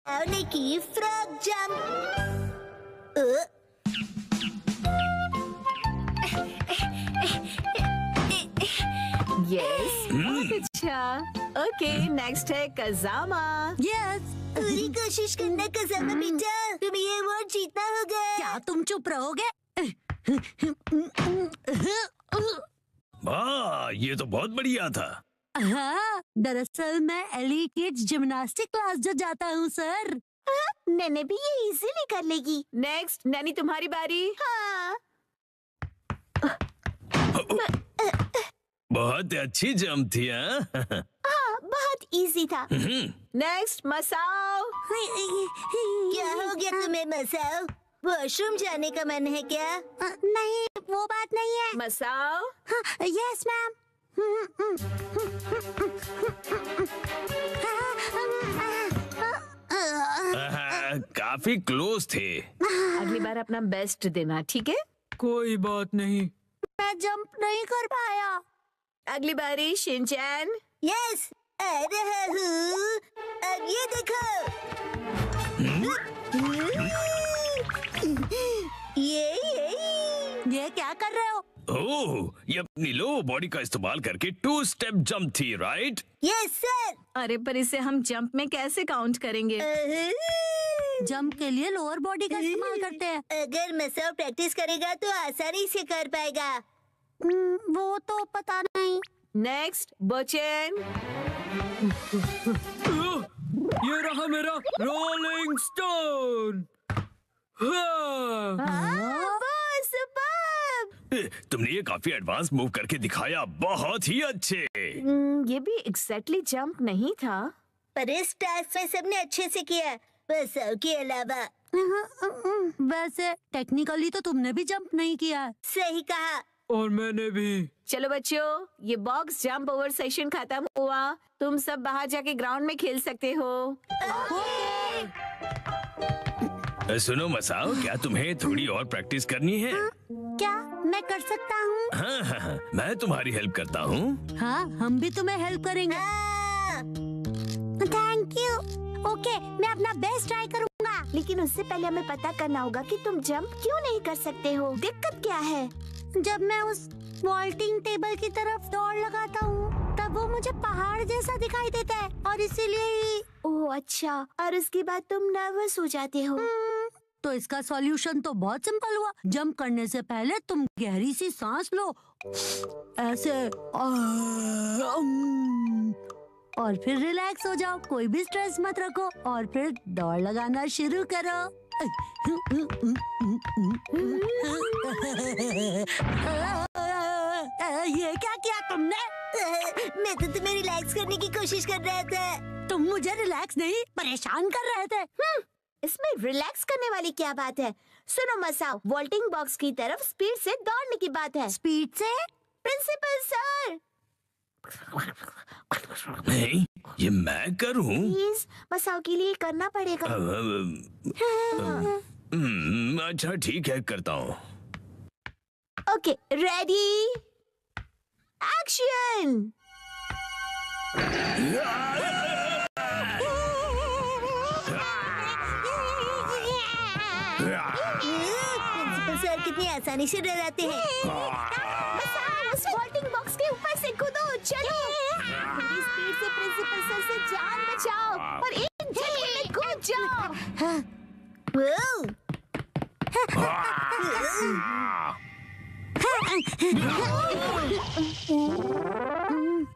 ने की frog jump. Yes, बहुत अच्छा। ओके, नेक्स्ट है कजामा। यस, पूरी कोशिश करना कजामा बेटा, तुम्हें ये अवार्ड जीतना होगा। क्या तुम चुप रहोगे? वाह, ये तो बहुत बढ़िया था। हाँ, दरअसल मैं एली किड्स जिम्नास्टिक क्लास जो जाता हूँ सर। नैने भी ये इजीली कर लेगी। नेक्स्ट, नैनी तुम्हारी बारी। हाँ। बहुत अच्छी जंप थी। हाँ? हाँ, बहुत इजी था। नेक्स्ट, मसाओ। क्या हो गया तुम्हें मसाओ? वॉशरूम जाने का मन है क्या? नहीं, वो बात नहीं है। मसाओ। Yes ma'am. काफी क्लोज थे। अगली बार अपना बेस्ट देना, ठीक है? कोई बात नहीं। मैं जंप नहीं कर पाया। अगली बारी शिनचैन। यस, आ रहा हूँ। अब ये देखो। ये क्या कर रहे हो? ओह, ये अपनी लो बॉडी का इस्तेमाल करके 2 स्टेप जंप थी, राइट? Yes sir. अरे पर इसे हम जंप में कैसे काउंट करेंगे? जंप के लिए लोअर बॉडी का इस्तेमाल करते हैं। अगर मसाओ प्रैक्टिस करेगा तो आसानी से कर पाएगा। वो तो पता नहीं। नेक्स्ट, बोचेन। ये रहा मेरा रोलिंग स्टोन। तुमने ये काफी एडवांस मूव करके दिखाया, बहुत ही अच्छे। ये भी एग्जैक्टली जंप नहीं था। पर इस टास्क में सबने अच्छे से किया, मसाओ के अलावा। वैसे टेक्निकली तो तुमने भी जंप नहीं किया। सही कहा। और मैंने भी। चलो बच्चों, ये बॉक्स जंप ओवर सेशन खत्म हुआ। तुम सब बाहर जाके ग्राउंड में खेल सकते हो। सुनो मसाओ, क्या तुम्हें थोड़ी और प्रैक्टिस करनी है? क्या मैं कर सकता हूँ? हाँ, मैं तुम्हारी हेल्प करता हूँ। हाँ, हम भी तुम्हें हेल्प करेंगे। Thank you. ओके, मैं अपना बेस्ट ट्राई करूँगा। लेकिन उससे पहले हमें पता करना होगा कि तुम जंप क्यों नहीं कर सकते हो। दिक्कत क्या है? जब मैं उस वॉल्टिंग टेबल की तरफ दौड़ लगाता हूँ, तब वो मुझे पहाड़ जैसा दिखाई देता है और इसीलिए ही। ओह अच्छा, और उसके बाद तुम नर्वस हो जाते हो। तो इसका सॉल्यूशन तो बहुत सिंपल हुआ। जंप करने से पहले तुम गहरी सी सांस लो, ऐसे, और फिर रिलैक्स हो जाओ। कोई भी स्ट्रेस मत रखो और फिर दौड़ लगाना शुरू करो। ये क्या किया तुमने? मैं तो तुम्हें रिलैक्स करने की कोशिश कर रहा था। तुम मुझे रिलैक्स नहीं, परेशान कर रहे थे। इसमें रिलैक्स करने वाली क्या बात है? सुनो मसाओ, वॉल्टिंग बॉक्स की तरफ स्पीड से दौड़ने की बात है। स्पीड से? प्रिंसिपल सर, नहीं, ये मैं करूँ? प्लीज मसाओ के लिए करना पड़ेगा। अच्छा ठीक है, करता हूँ। Okay, ready, action. Principal sir कितनी आसानी से डराते हैं। मसाओ, उस वॉल्टिंग बॉक्स के ऊपर से कूदो, चलो। पूरी स्पीड से प्रिंसिपल सर से जान बचाओ और एक झटके में कूद जाओ।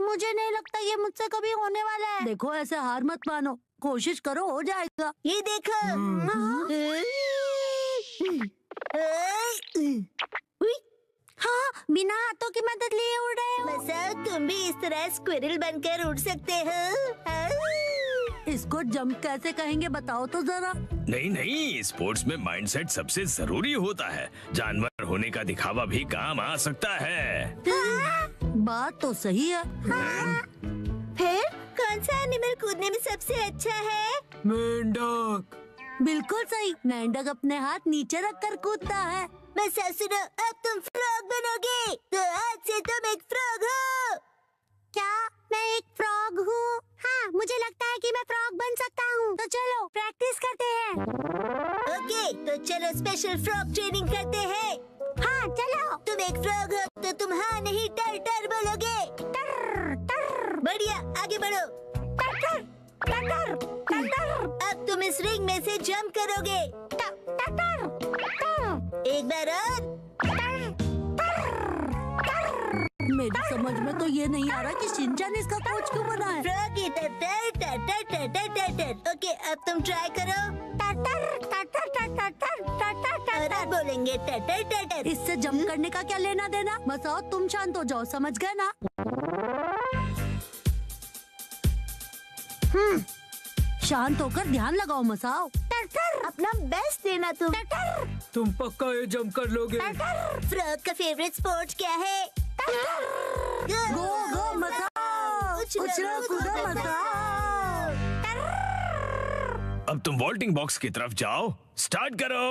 मुझे नहीं लगता ये मुझसे कभी होने वाला है। देखो, ऐसे हार मत मानो, कोशिश करो, हो जाएगा। ये देखो। हाँ, बिना हाथों की मदद लिए उड़ रहे हो। मसाओ, तुम भी इस तरह स्क्विरल बनकर उड़ सकते हो। इसको जंप कैसे कहेंगे बताओ तो जरा। नहीं नहीं, स्पोर्ट्स में माइंडसेट सबसे जरूरी होता है। जानवर होने का दिखावा भी काम आ सकता है। बात तो सही है। फिर कौन सा एनिमल कूदने में सबसे अच्छा है? मेंढक। बिल्कुल सही। मेंढक अपने हाथ नीचे रखकर कूदता है। मसाओ सुनो, अब तुम फ्रॉग बनोगे, तो आज से तुम एक फ्रॉग हो। क्या मैं एक फ्रॉग हूँ। हाँ, मुझे लगता है कि मैं फ्रॉग बन सकता हूँ। तो चलो प्रैक्टिस करते हैं। ओके, तो चलो स्पेशल फ्रॉग ट्रेनिंग करते हैं। हाँ चलो। तुम एक फ्रॉग हो तो तुम हाँ नहीं टर टर बोलोगे। टर टर बढ़िया, आगे बढ़ो। टर टर टर टर टर अब तुम इस रिंग में से जंप करोगे। टर टर टर एक बार और। मेरी समझ में तो ये नहीं आ रहा कि शिनचैन इसका कोच क्यों बना है। फ्रॉगी टर टर टर टर टर टर टर टर। ओके, अब तुम ट्राई करो। टर टर टर टर टर टर टर टर टर और अब बोलेंगे टर टर टर टर। इससे जंप करने का क्या लेना देना। मसाओ तुम शांत हो जाओ, समझ गए ना। शांत होकर ध्यान लगाओ मसाओ। टर टर अपना बेस्ट देना तुम। टर टर तुम पक्का ये जंप कर लोगे? फ्रॉग का फेवरेट स्पोर्ट क्या है? गो गो मसाओ, उछलो कूदो मसाओ। अब तुम वॉल्टिंग बॉक्स की तरफ जाओ, स्टार्ट करो।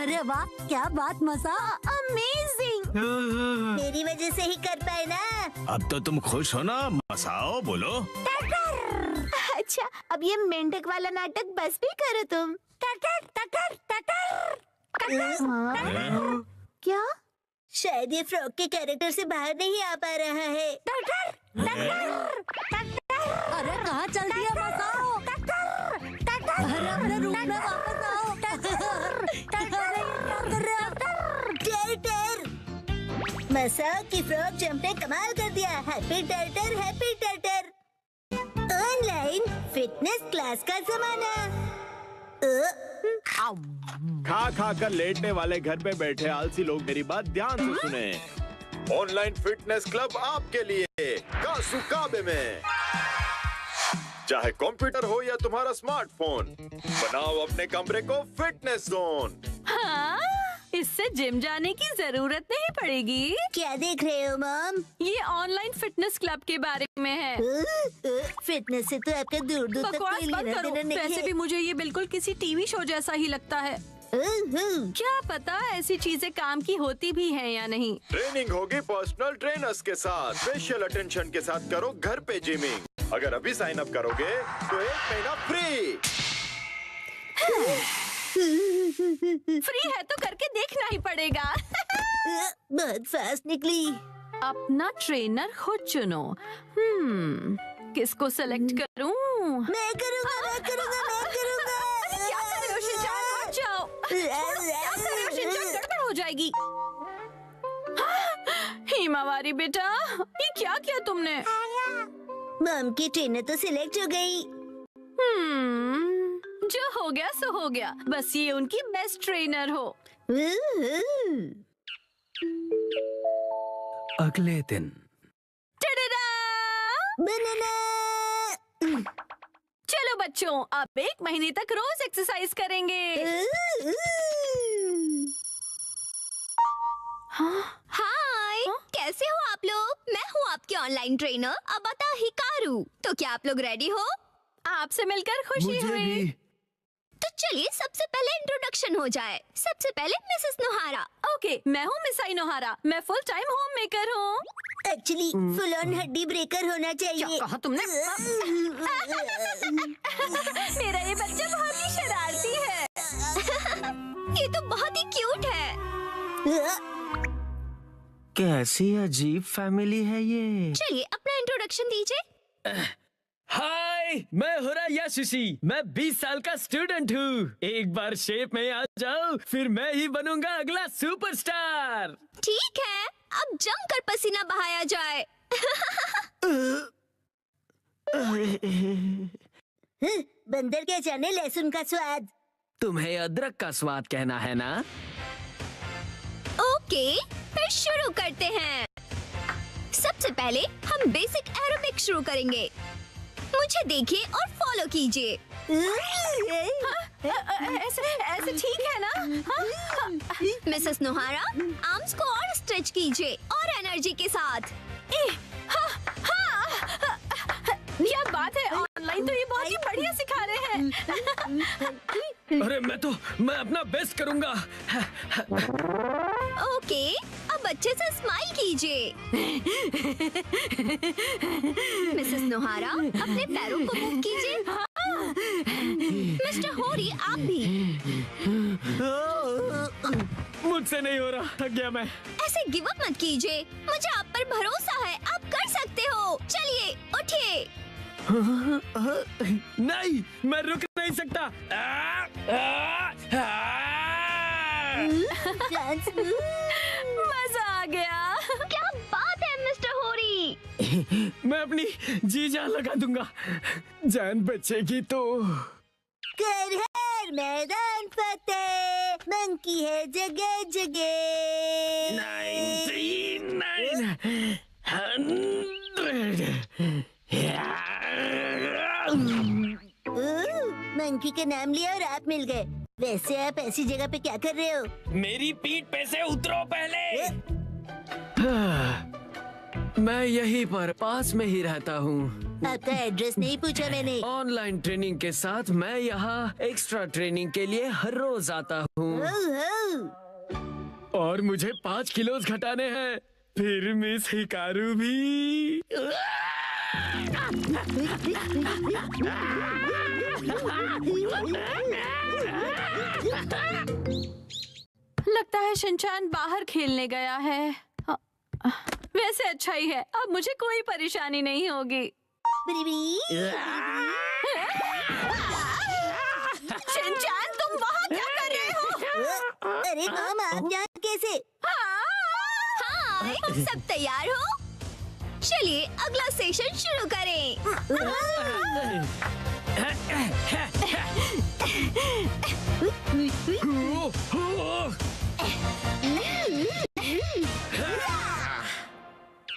अरे वाह, क्या बात मसाओ। अमेजिंग। मेरी वजह से ही कर पाए ना। अब तो तुम खुश हो ना मसाओ, बोलो। अच्छा, अब ये मेंढक वाला नाटक बस भी करो तुम। हाँ? क्या? शायद ये फ्रॉग के कैरेक्टर से बाहर नहीं आ पा रहा है। अरे कहाँ चल दिया मसाओ। अरे अपने रूम में वापस आओ। टर टर। मसाओ की फ्रॉग जंप ने कमाल कर दिया। हैप्पी टर्टर, हैप्पी टर्टर। ऑनलाइन फिटनेस क्लास का जमाना। खा खा कर लेटने वाले घर पे बैठे आलसी लोग मेरी बात ध्यान से सुने। ऑनलाइन फिटनेस क्लब आपके लिए कासुकाबे में। चाहे कंप्यूटर हो या तुम्हारा स्मार्टफोन, बनाओ अपने कमरे को फिटनेस जोन। हाँ, इससे जिम जाने की जरूरत नहीं पड़ेगी। क्या देख रहे हो मॉम? ये ऑनलाइन फिटनेस क्लब के बारे में है। फिटनेस से तो आपका दूर दूर तक बकवास कोई बंद लेना करो। देना नहीं वैसे है। भी मुझे ये बिल्कुल किसी टीवी शो जैसा ही लगता है। क्या पता ऐसी चीजें काम की होती भी हैं या नहीं। ट्रेनिंग होगी पर्सनल ट्रेनर्स के साथ। स्पेशल अटेंशन के साथ करो घर पे जिमिंग। अगर अभी साइन अप करोगे तो 1 महीना फ्री। फ्री है तो करके देखना ही पड़ेगा। बहुत फास्ट निकली। अपना ट्रेनर खुद चुनो। किसको सेलेक्ट करूं? मैं करूँगा, मैं करूँगा, मैं करूँगा। क्या कर रहे हो शिनचैन? हट जाओ। क्या कर रहे हो शिनचैन? गड़बड़ हो जाएगी। हिमावारी बेटा, ये क्या किया तुमने? मॉम की ट्रेनर तो सिलेक्ट हो गई। जो हो गया सो हो गया। बस ये उनकी बेस्ट ट्रेनर हो। अगले दिन टडडा! बनाना। चलो बच्चों, अब 1 महीने तक रोज एक्सरसाइज करेंगे। हाय, कैसे हो आप लोग? मैं हूँ आपके ऑनलाइन ट्रेनर अबाता हिकारू। तो क्या आप लोग रेडी हो? आपसे मिलकर खुशी हुई। तो चलिए सबसे पहले इंट्रोडक्शन हो जाए। सबसे पहले मिसेस नोहारा। ओके, मैं हूँ मिसाई नोहारा। मैं फुल टाइम होम मेकर हूँ। एक्चुअली फुल ऑन हड्डी ब्रेकर होना क्या चाहिए। कहा तुमने? मेरा ये बच्चा बहुत ही शरारती है। ये तो बहुत ही क्यूट है। कैसी अजीब फैमिली है ये। चलिए अपना इंट्रोडक्शन दीजिए। हाय, मैं हुरा याशुशी। मैं 20 साल का स्टूडेंट हूँ। एक बार शेप में आ जाओ, फिर मैं ही बनूंगा अगला सुपरस्टार। ठीक है, अब जमकर पसीना बहाया जाए। बंदर क्या जाने लहसुन का स्वाद। तुम्हें अदरक का स्वाद कहना है ना? ओके, फिर शुरू करते हैं। सबसे पहले हम बेसिक एरोबिक शुरू करेंगे। मुझे देखिए और फॉलो कीजिए। ऐसे ठीक है ना? मिसेस नोहारा, आर्म्स को और स्ट्रेच कीजिए और एनर्जी के साथ। क्या बात है, ऑनलाइन तो ये बहुत ही बढ़िया सिखा रहे हैं। अरे मैं अपना बेस्ट करूंगा। ओके, अब अच्छे से स्माइल कीजिए। मिसेस नोहारा, अपने पैरों को मूव कीजिए। मिस्टर होरी, आप भी। मुझसे नहीं हो रहा, थक गया मैं। ऐसे गिव अप मत कीजिए, मुझे आप पर भरोसा है, आप कर सकते हो। चलिए, उठिए। नहीं, मैं रुक नहीं सकता। मजा आ गया। क्या बात है मिस्टर होरी। मैं अपनी जी जान लगा दूंगा, जान बचेगी तो। कर हर मैदान फतेह, मंकी है जगह जगह। 99 मंकी का नाम लिया और आप मिल गए। वैसे आप ऐसी जगह पे क्या कर रहे हो? मेरी पीठ पे से उतरो पहले। मैं यहीं पर पास में ही रहता हूँ। आपका एड्रेस नहीं पूछा मैंने। ऑनलाइन ट्रेनिंग के साथ मैं यहाँ एक्स्ट्रा ट्रेनिंग के लिए हर रोज आता हूँ और मुझे 5 किलोज घटाने हैं। फिर मिस हिकारू भी। लगता है शिनचान बाहर खेलने गया है। वैसे अच्छा ही है, अब मुझे कोई परेशानी नहीं होगी। शिनचान, तुम वहाँ क्या कर रहे हो? अरे मॉम, आप यहाँ कैसे? हाय, सब तैयार हो? चलिए अगला सेशन शुरू करें।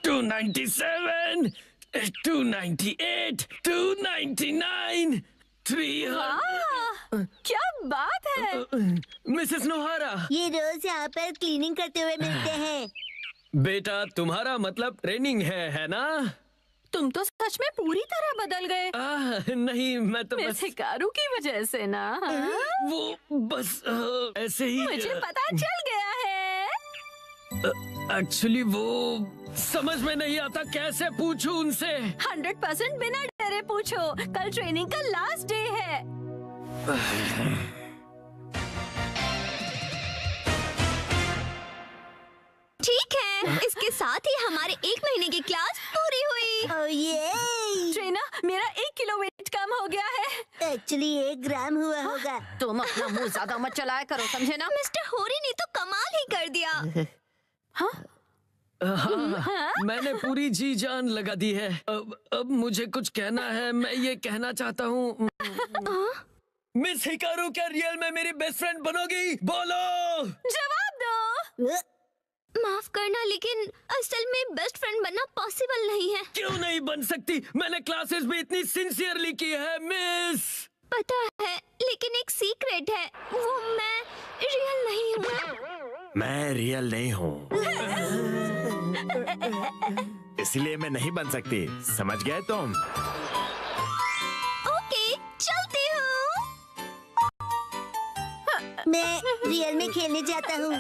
297, 298, 299, 300। क्या बात है? मिसेस नोहारा, ये रोज यहाँ पर क्लीनिंग करते हुए मिलते हैं। बेटा तुम्हारा मतलब ट्रेनिंग है ना? तुम तो सच में पूरी तरह बदल गए। नहीं, मैं तो बस हिकारू की वजह से ना। वो बस ऐसे ही। मुझे पता चल गया है। एक्चुअली वो समझ में नहीं आता, कैसे पूछूं उनसे। 100% बिना डरे पूछो, कल ट्रेनिंग का लास्ट डे है। ठीक है, इसके साथ ही हमारे 1 महीने की क्लास पूरी हुई। ओह ये! ट्रेना, मेरा 1 किलो वेट कम हो गया है। एक्चुअली 1 ग्राम हुआ होगा। तुम अपना मुंह ज्यादा मत चलाया करो, समझे ना? मिस्टर होरी ने तो कमाल ही कर दिया। हाँ, मैंने पूरी जी जान लगा दी है। अब मुझे कुछ कहना है। मैं ये कहना चाहता हूँ, मिस हिकारू क्या रियल में मेरी बेस्ट फ्रेंड बनोगी? बोलो। जवाब दो। माफ करना, लेकिन असल में बेस्ट फ्रेंड बनना पॉसिबल नहीं है। क्यों नहीं बन सकती? मैंने क्लासेस भी इतनी सिंसियरली की है मिस। पता है, लेकिन एक सीक्रेट है, वो मैं रियल नहीं हूँ। मैं रियल नहीं हूँ, इसलिए मैं नहीं बन सकती। समझ गए तुम? ओके, चलती हूँ। मैं रियल में खेलने जाता हूँ।